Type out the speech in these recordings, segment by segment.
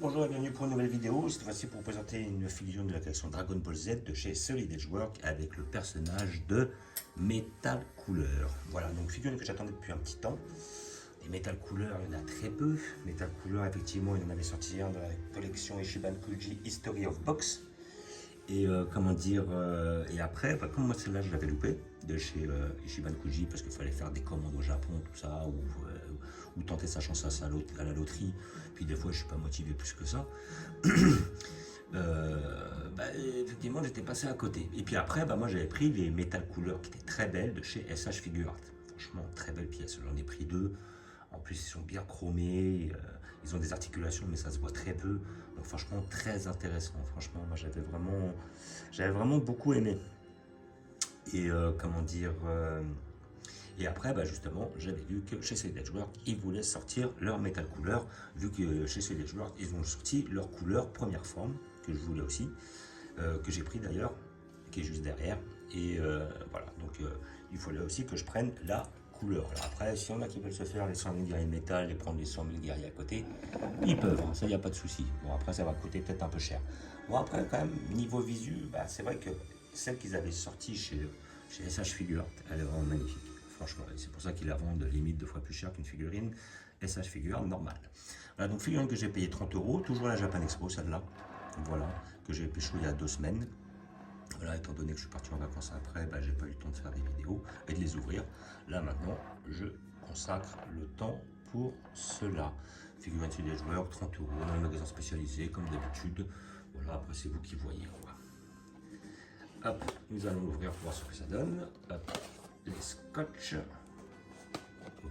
Bonjour et bienvenue pour une nouvelle vidéo. Cette fois-ci pour vous présenter une figurine de la collection Dragon Ball Z de chez Solid Edge Work avec le personnage de Metal Cooler. Voilà, donc figurine que j'attendais depuis un petit temps. Et Metal Cooler, il y en a très peu. Metal Cooler, effectivement, il en avait sorti un dans la collection Ichiban Kuji History of Box. Et et après, comme moi celle-là je l'avais loupé de chez Ichiban Kuji parce qu'il fallait faire des commandes au Japon, tout ça, ou tenter sa chance à la loterie. Puis des fois je suis pas motivé plus que ça. Effectivement j'étais passé à côté. Et puis après, moi j'avais pris les Metal Cooler qui étaient très belles de chez SH Figure Art. Franchement, très belles pièces, j'en ai pris deux. En plus, ils sont bien chromés, ils ont des articulations, mais ça se voit très peu. Donc franchement, très intéressant. Franchement, moi j'avais vraiment beaucoup aimé. Et et après, justement, j'avais vu que chez Solid Edge Work, ils voulaient sortir leur Metal Cooler, vu que chez Solid Edge Work, ils ont sorti leur couleur première forme, que je voulais aussi, que j'ai pris d'ailleurs, qui est juste derrière. Et voilà, donc il fallait aussi que je prenne la couleur. Alors après, si on a qui veulent se faire les 100 000 guerriers métal et prendre les 100 000 guerriers à côté, ils peuvent, hein, ça il n'y a pas de souci. Bon, après, ça va coûter peut-être un peu cher. Bon, après, quand même, niveau visu, c'est vrai que celle qu'ils avaient sortie chez SH Figure Art, elle est vraiment magnifique. Franchement, c'est pour ça qu'ils la vendent limite 2 fois plus cher qu'une figurine SH Figure Art normale. Voilà, donc figurine que j'ai payé 30 €, toujours la Japan Expo, celle-là. Voilà, que j'ai pécho il y a 2 semaines. Voilà, étant donné que je suis parti en vacances après, j'ai pas eu le temps de faire des vidéos et de les ouvrir. Là maintenant, je consacre le temps pour cela. Figurine sur des joueurs, 30 € dans un magasin spécialisé comme d'habitude. Voilà, après c'est vous qui voyez quoi. Hop, nous allons l'ouvrir pour voir ce que ça donne. Hop, les scotch.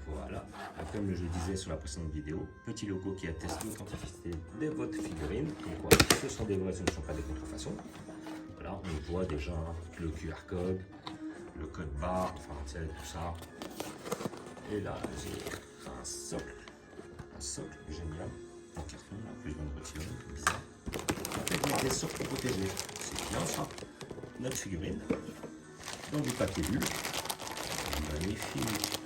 Voilà, comme je le disais sur la précédente vidéo, petit logo qui atteste l'authenticité de votre figurine. Donc voilà, ce sont des vrais, ce ne sont pas des contrefaçons. Voilà, on voit déjà le QR code, le code barre, enfin tout ça. Et là, j'ai un socle génial, en carton, là, que je viens de retirer, bizarre. En fait, il y a des socles protégés, c'est bien ça. Notre figurine, dans du papier bulle, magnifique,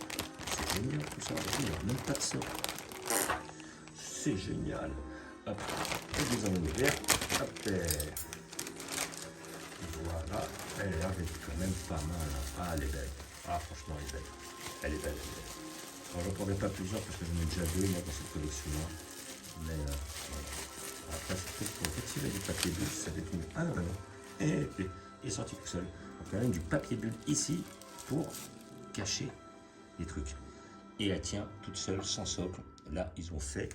c'est génial tout ça, il n'y a même pas de socle. C'est génial. Hop, et nous allons ouvrir, hop, voilà, elle est quand même pas mal. Ah, elle est belle. Ah, franchement, elle est belle. Elle est belle, elle est belle. Bon, j'en prendrai pas plusieurs parce que j'en ai déjà 2 moi dans cette collection-là. Mais voilà. Après, c'est peut-être pour retirer du papier bulle, ça fait une. Ah non, et il est sorti tout seul. Donc, quand même du papier bulle ici pour cacher les trucs. Et elle tient toute seule, sans socle. Là, ils ont fait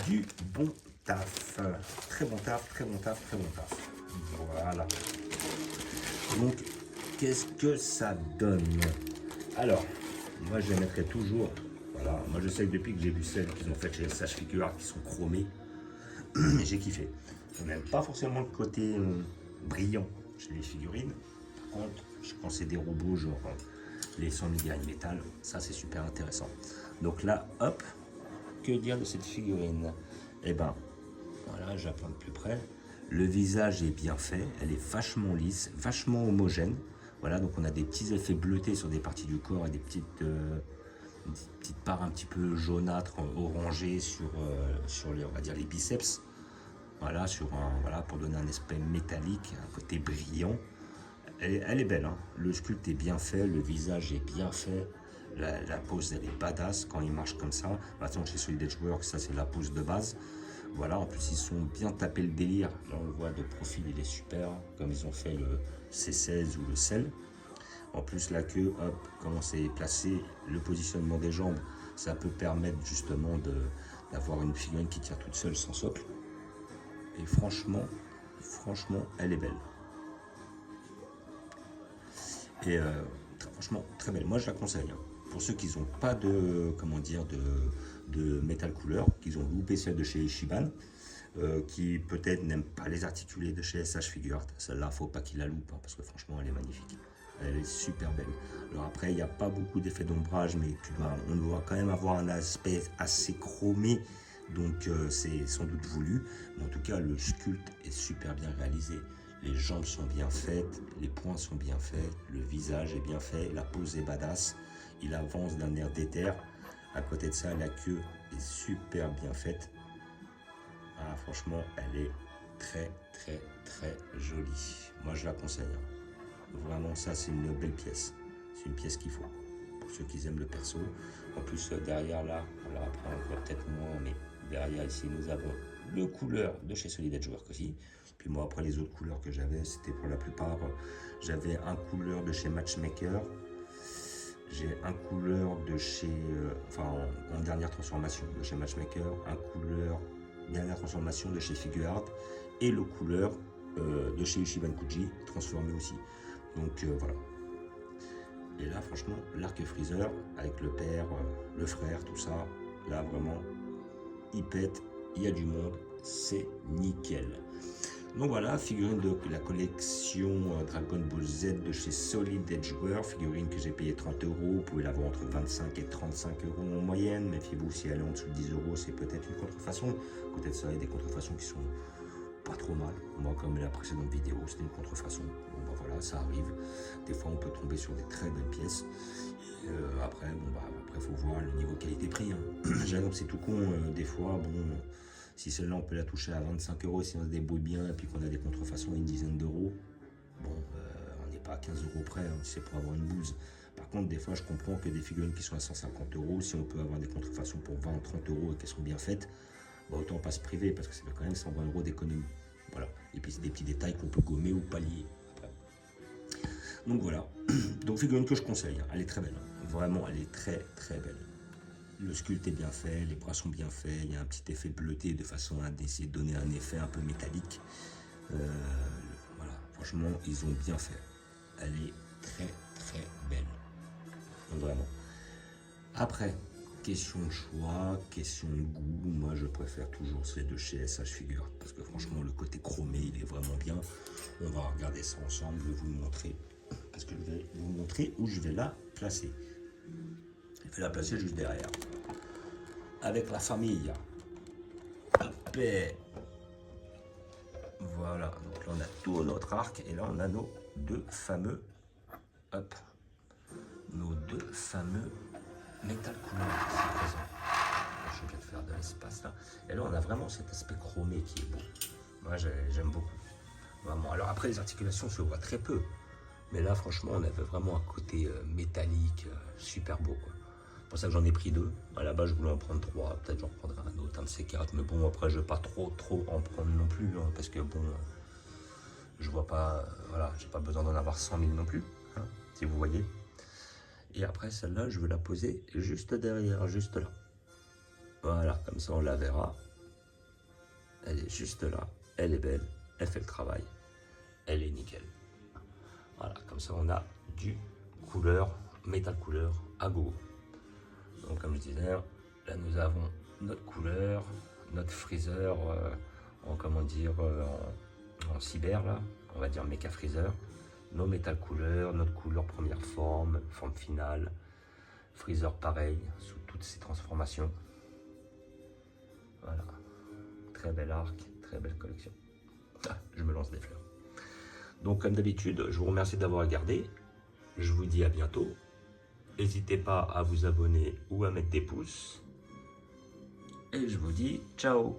du bon taf. Très bon taf, très bon taf, très bon taf. Voilà. Donc, qu'est-ce que ça donne? Alors, moi je les mettrai toujours. Voilà, moi je sais que depuis que j'ai vu celles qu'ils ont faites chez SH Figure Art qui sont chromées, j'ai kiffé. Je n'aime pas forcément le côté brillant chez les figurines. Par contre, quand c'est des robots genre les 100 000 guerriers métal, ça c'est super intéressant. Donc là, hop, que dire de cette figurine? Eh ben, voilà, j'apprends de plus près. Le visage est bien fait, elle est vachement lisse, vachement homogène. Voilà, donc on a des petits effets bleutés sur des parties du corps et des petites parts un petit peu jaunâtres, orangées sur les, on va dire les biceps. Voilà, voilà, pour donner un aspect métallique, un côté brillant. Elle est belle, hein. Le sculpte est bien fait, le visage est bien fait. La pose, elle est badass quand il marche comme ça. Maintenant, chez Solid Edge Work, ça c'est la pose de base. Voilà, en plus ils sont bien tapés le délire. Là on le voit de profil, il est super, comme ils ont fait le C16 ou le sel. En plus la queue, hop, comment c'est placé, le positionnement des jambes, ça peut permettre justement d'avoir une figurine qui tient toute seule sans socle. Et franchement, elle est belle. Et franchement, très belle. Moi je la conseille. Hein. Pour ceux qui n'ont pas de, de Metal Cooler, qui ont loupé celle de chez Ichiban, qui peut-être n'aiment pas les articulés de chez SH Figure Art, celle-là, faut pas qu'ils la loupent, hein, parce que franchement, elle est magnifique. Elle est super belle. Alors après, il n'y a pas beaucoup d'effets d'ombrage, mais on doit quand même avoir un aspect assez chromé, donc c'est sans doute voulu. Mais en tout cas, le sculpte est super bien réalisé. Les jambes sont bien faites, les poings sont bien faits, le visage est bien fait, la pose est badass. Il avance d'un air déter. À côté de ça, la queue est super bien faite. Voilà, franchement, elle est très jolie. Moi, je la conseille. Vraiment, ça, c'est une belle pièce. C'est une pièce qu'il faut. Pour ceux qui aiment le perso. En plus, derrière, là, alors après, on voit peut-être moins, mais derrière, ici, nous avons le couleur de chez Solid Edge Work aussi. Puis moi, après, les autres couleurs que j'avais, c'était pour la plupart, j'avais un couleur de chez Matchmaker. J'ai un couleur de chez, en dernière transformation de chez Matchmaker, un couleur dernière transformation de chez Figuart et le couleur de chez Ichiban Kuji, transformé aussi. Donc voilà. Et là, franchement, l'arc Freezer avec le père, le frère, tout ça, là vraiment, il pète, il y a du monde, c'est nickel. Donc voilà, figurine de la collection Dragon Ball Z de chez Solid Edgeware, figurine que j'ai payé 30 €, vous pouvez l'avoir entre 25 et 35 € en moyenne, méfiez-vous si elle est en dessous de 10 €, c'est peut-être une contrefaçon, côté de ça, il y a des contrefaçons qui sont pas trop mal, moi comme la précédente vidéo, c'était une contrefaçon, bon bah voilà, ça arrive, des fois on peut tomber sur des très belles pièces, et, après, bon bah, après faut voir le niveau qualité-prix, hein. J'avoue c'est tout con, des fois, bon... Si celle-là, on peut la toucher à 25 € si on se débrouille bien et puis qu'on a des contrefaçons à une dizaine d'euros, bon, on n'est pas à 15 € près, hein, c'est pour avoir une bouse. Par contre, des fois, je comprends que des figurines qui sont à 150 €, si on peut avoir des contrefaçons pour 20 ou 30 € et qu'elles sont bien faites, bah, autant pas se priver parce que ça fait quand même 120 € d'économie. Voilà. Et puis, c'est des petits détails qu'on peut gommer ou pallier après. Donc voilà. Donc, figurine que je conseille, hein. Elle est très belle. Hein. Vraiment, elle est très belle. Le sculpte est bien fait, les bras sont bien faits, il y a un petit effet bleuté de façon à essayer de donner un effet un peu métallique. Voilà, franchement, ils ont bien fait. Elle est très belle. Donc, vraiment. Après, question de choix, question de goût, moi je préfère toujours celle de chez SH Figure parce que franchement le côté chromé il est vraiment bien. On va regarder ça ensemble, je vais vous le montrer parce que je vais vous montrer où je vais la placer. Je vais la placer juste derrière. Avec la famille. Hop. Voilà, donc là on a tout notre arc et là on a nos deux fameux, hop, nos deux fameux métal couleurs ici présents. Je suis obligé de faire de l'espace là. Et là on a vraiment cet aspect chromé qui est beau. Moi j'aime beaucoup. Vraiment. Alors après les articulations se voient très peu. Mais là franchement on avait vraiment un côté métallique super beau quoi. C'est pour ça que j'en ai pris deux. À la base, je voulais en prendre 3. Peut-être j'en prendrai un autre, un de ces 4. Mais bon, après, je ne vais pas trop en prendre non plus. Hein, parce que bon, je vois pas. Voilà, j'ai pas besoin d'en avoir 100 000 non plus. Hein, si vous voyez. Et après, celle-là, je vais la poser juste derrière, juste là. Voilà, comme ça, on la verra. Elle est juste là. Elle est belle. Elle fait le travail. Elle est nickel. Voilà, comme ça, on a du couleur, métal couleur à gogo. Donc comme je disais, là nous avons notre couleur, notre freezer en cyber là, on va dire méca freezer, nos métal couleurs, notre couleur première forme, forme finale, freezer pareil, sous toutes ces transformations. Voilà, très bel arc, très belle collection. Ah, je me lance des fleurs. Donc comme d'habitude, je vous remercie d'avoir regardé, je vous dis à bientôt. N'hésitez pas à vous abonner ou à mettre des pouces. Et je vous dis ciao!